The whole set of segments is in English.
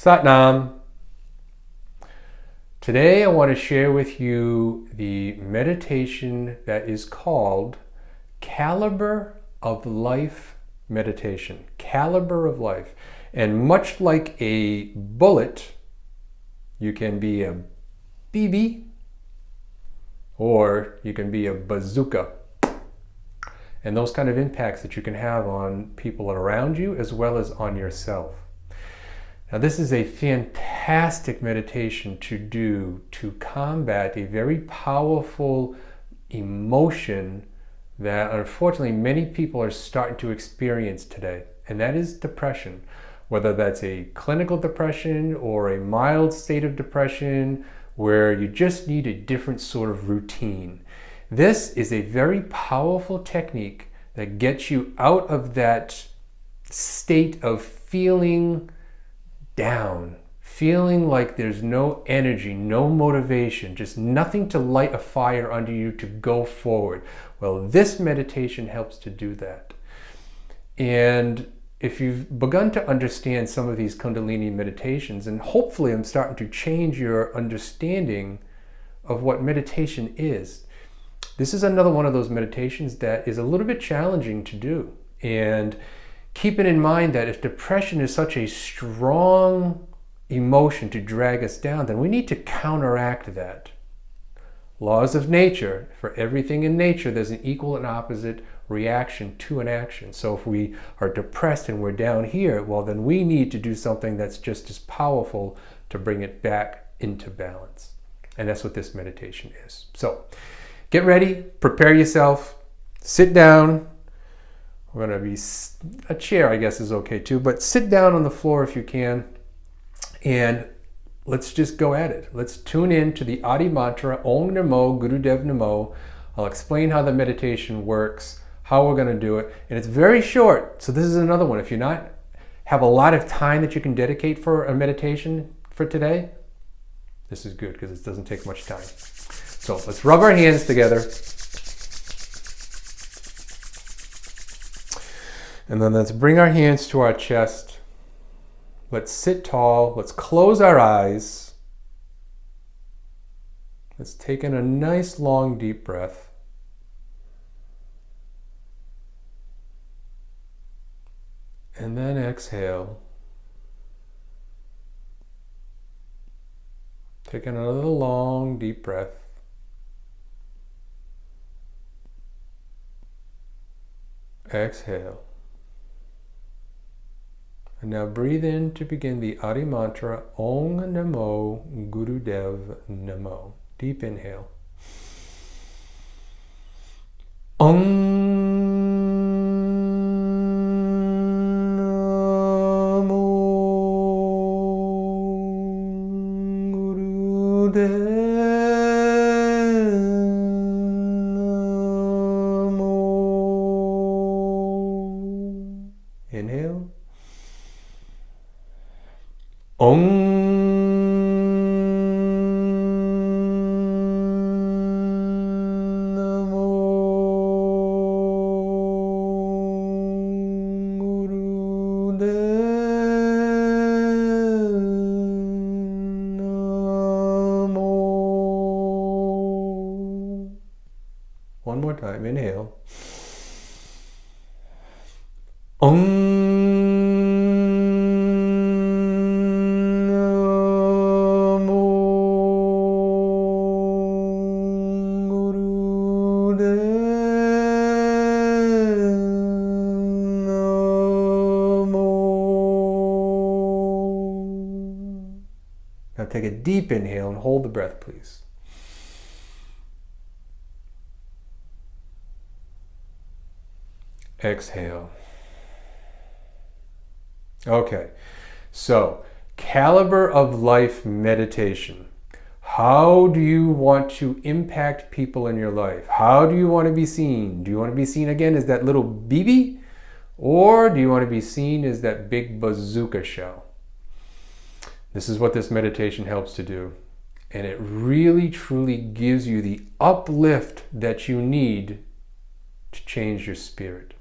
Satnam. Today I want to share with you the meditation that is called Caliber of Life Meditation. Caliber of Life. And much like a bullet, you can be a BB or you can be a bazooka. And those kind of impacts that you can have on people around you as well as on yourself. Now, this is a fantastic meditation to do to combat a very powerful emotion that unfortunately many people are starting to experience today, and that is depression. Whether that's a clinical depression or a mild state of depression where you just need a different sort of routine. This is a very powerful technique that gets you out of that state of feeling down, feeling like there's no energy, no motivation, just nothing to light a fire under you to go forward. Well, this meditation helps to do that. And if you've begun to understand some of these Kundalini meditations, and hopefully I'm starting to change your understanding of what meditation is, this is another one of those meditations that is a little bit challenging to do. And keeping in mind that if depression is such a strong emotion to drag us down, then we need to counteract that. Laws of nature, for everything in nature, there's an equal and opposite reaction to an action. So if we are depressed and we're down here, well, then we need to do something that's just as powerful to bring it back into balance. And that's what this meditation is. So get ready, prepare yourself, sit down. We're going to be, a chair I guess is okay too, but sit down on the floor if you can, and let's just go at it. Let's tune in to the Adi mantra, Om Namo Gurudev Namo. I'll explain how the meditation works, how we're going to do it, and it's very short. So this is another one. If you're not have a lot of time that you can dedicate for a meditation for today, this is good because it doesn't take much time. So let's rub our hands together. And then let's bring our hands to our chest. Let's sit tall. Let's close our eyes. Let's take in a nice long deep breath. And then exhale. Take in another long deep breath. Exhale. And now breathe in to begin the Adi mantra, Om Namo Gurudev Namo. Deep inhale. Om Namo Gurudev Namo. Inhale. Om Namo Gurudev Namo. One more time, inhale. Om Now take a deep inhale and hold the breath, please. Exhale. Okay, so Caliber of Life meditation. How do you want to impact people in your life? How do you want to be seen? Do you want to be seen again as that little BB? Or do you want to be seen as that big bazooka shell? This is what this meditation helps to do. And it really, truly gives you the uplift that you need to change your spirit.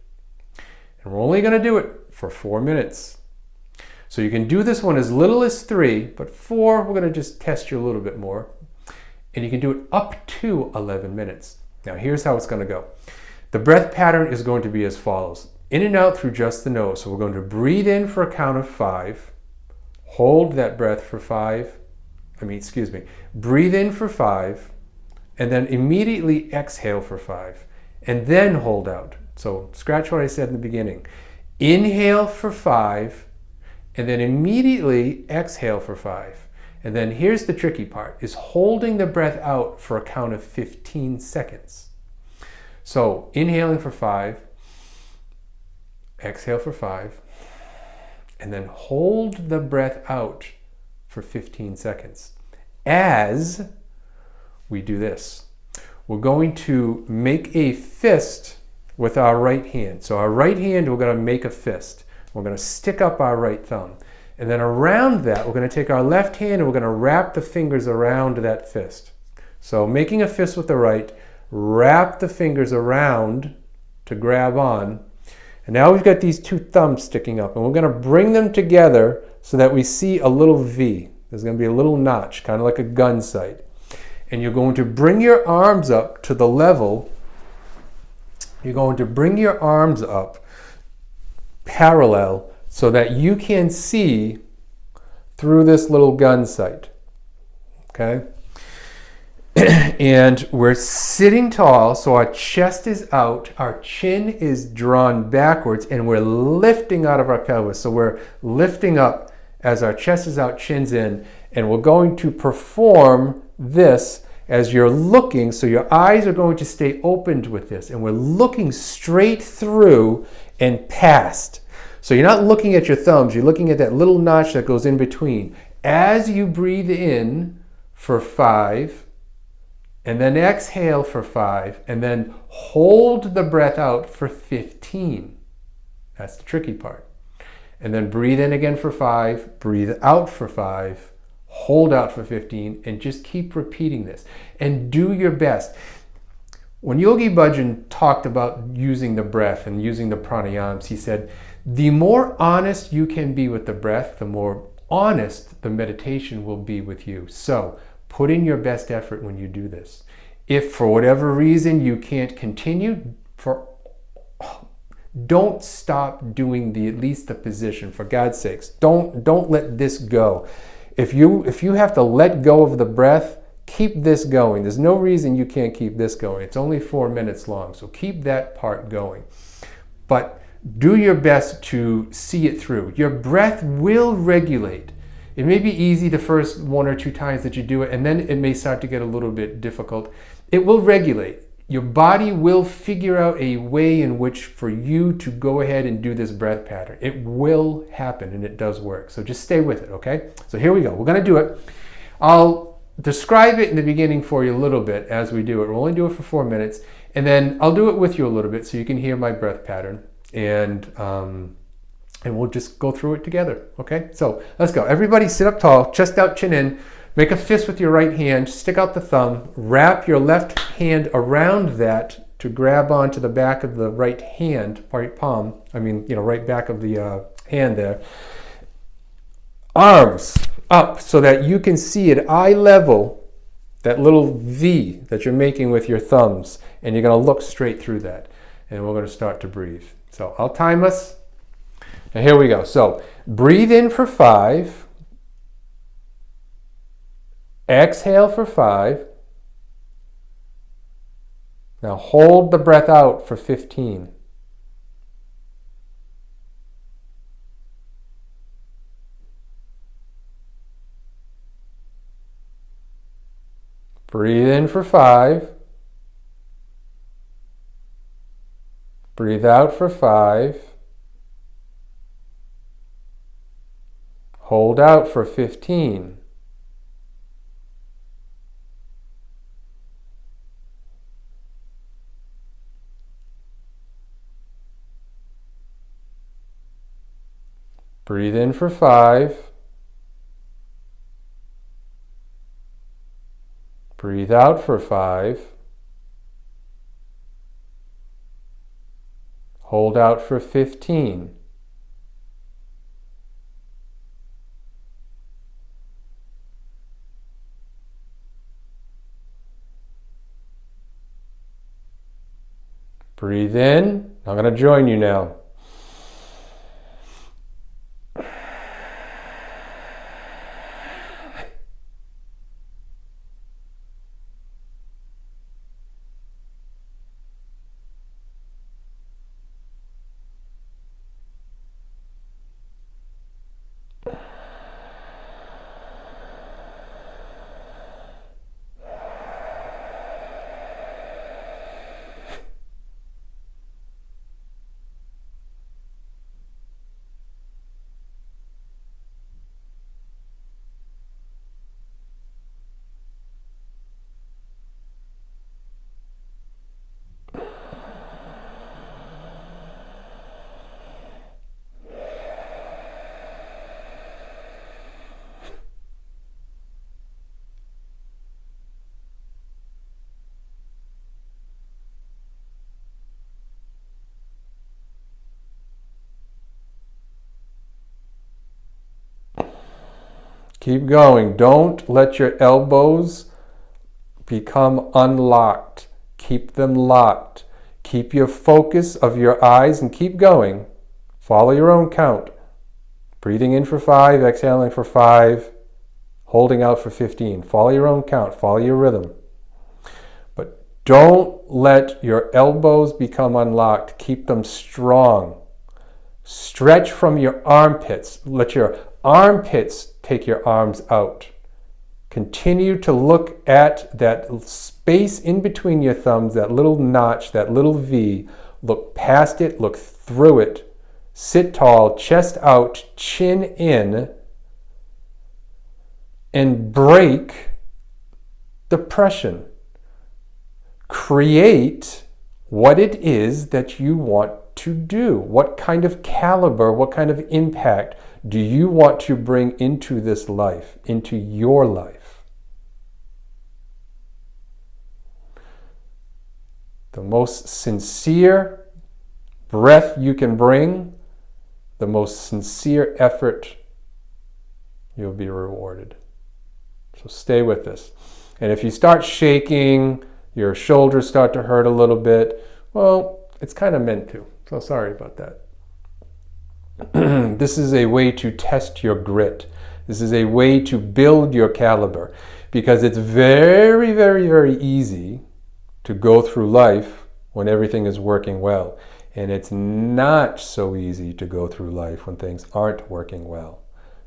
And we're only going to do it for 4 minutes. So you can do this one as little as 3, but 4, we're going to just test you a little bit more. And you can do it up to 11 minutes. Now here's how it's going to go. The breath pattern is going to be as follows. In and out through just the nose. So we're going to breathe in for a count of 5. Hold that breath for 5. Breathe in for 5. And then immediately exhale for 5. And then hold out. So scratch what I said in the beginning. Inhale for 5. And then immediately exhale for 5. And then here's the tricky part, is holding the breath out for a count of 15 seconds. So inhaling for 5, exhale for 5, and then hold the breath out for 15 seconds. As we do this, we're going to make a fist with our right hand. So our right hand, we're going to make a fist. We're going to stick up our right thumb. And then around that, we're going to take our left hand and we're going to wrap the fingers around that fist. So making a fist with the right, wrap the fingers around to grab on. And now we've got these 2 thumbs sticking up, and we're going to bring them together so that we see a little V. There's going to be a little notch, kind of like a gun sight. And you're going to bring your arms up to the level. You're going to bring your arms up parallel so that you can see through this little gun sight. Okay? And we're sitting tall, so our chest is out, our chin is drawn backwards, and we're lifting out of our pelvis. So we're lifting up as our chest is out, chin's in, and we're going to perform this as you're looking, so your eyes are going to stay opened with this, and we're looking straight through and past. So you're not looking at your thumbs, you're looking at that little notch that goes in between. As you breathe in for 5, and then exhale for 5, and then hold the breath out for 15. That's the tricky part. And then breathe in again for 5, breathe out for 5, hold out for 15, and just keep repeating this. And do your best. When Yogi Bhajan talked about using the breath and using the pranayams, he said, the more honest you can be with the breath, the more honest the meditation will be with you. So put in your best effort when you do this. If for whatever reason you can't continue, don't stop doing at least the position, for God's sakes. Don't let this go. If you have to let go of the breath, keep this going. There's no reason you can't keep this going. It's only 4 minutes long, so keep that part going. But do your best to see it through. Your breath will regulate. It may be easy the first 1 or 2 times that you do it, and then it may start to get a little bit difficult. It will regulate. Your body will figure out a way in which for you to go ahead and do this breath pattern. It will happen, and it does work. So just stay with it, okay? So here we go. We're going to do it. I'll describe it in the beginning for you a little bit as we do it. We'll only do it for 4 minutes, and then I'll do it with you a little bit so you can hear my breath pattern. And we'll just go through it together, okay? So let's go. Everybody sit up tall, chest out, chin in. Make a fist with your right hand, stick out the thumb, wrap your left hand around that to grab onto the back of the right hand, right palm, right back of the hand there. Arms up so that you can see at eye level that little V that you're making with your thumbs, and you're going to look straight through that. And we're going to start to breathe. So I'll time us. And here we go. So breathe in for 5. Exhale for 5. Now hold the breath out for 15. Breathe in for 5. Breathe out for 5. Hold out for 15. Breathe in for 5. Breathe out for 5. Hold out for 15. Breathe in. I'm going to join you now. Keep going. Don't let your elbows become unlocked. Keep them locked. Keep your focus of your eyes and keep going. Follow your own count. Breathing in for 5, exhaling for 5, holding out for 15. Follow your own count. Follow your rhythm. But don't let your elbows become unlocked. Keep them strong. Stretch from your armpits. Let your armpits take your arms out. Continue to look at that space in between your thumbs, that little notch, that little V. Look past it, look through it. Sit tall, chest out, chin in, and break depression. Create what it is that you want to do. What kind of caliber, what kind of impact do you want to bring into this life, into your life? The most sincere breath you can bring, the most sincere effort, you'll be rewarded. So stay with this. And if you start shaking, your shoulders start to hurt a little bit, well, it's kind of meant to. So sorry about that. This is a way to test your grit. This is a way to build your caliber, because it's very, very, very easy to go through life when everything is working well. And it's not so easy to go through life when things aren't working well.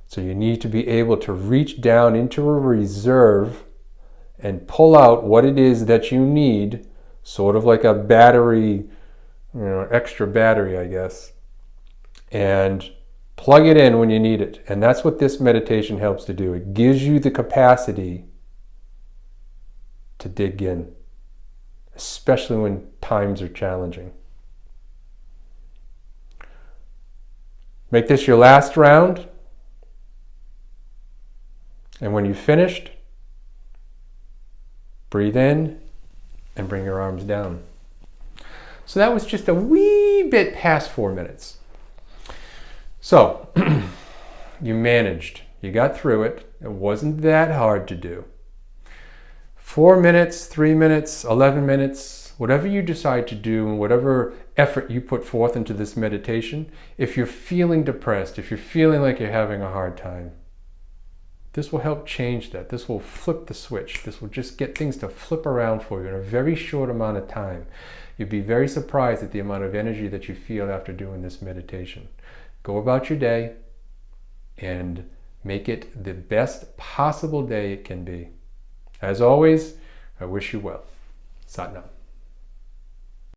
So you need to be able to reach down into a reserve and pull out what it is that you need, sort of like a battery, extra battery, I guess, and plug it in when you need it. And that's what this meditation helps to do. It gives you the capacity to dig in, especially when times are challenging. Make this your last round. And when you've finished, breathe in and bring your arms down. So that was just a wee bit past 4 minutes. So you managed. You got through it. It wasn't that hard to do. 4 minutes, 3 minutes, 11 minutes, whatever you decide to do and whatever effort you put forth into this meditation, if you're feeling depressed, if you're feeling like you're having a hard time, this will help change that. This will flip the switch. This will just get things to flip around for you in a very short amount of time. You'd be very surprised at the amount of energy that you feel after doing this meditation. Go about your day and make it the best possible day it can be. As always, I wish you well. Sat Nam.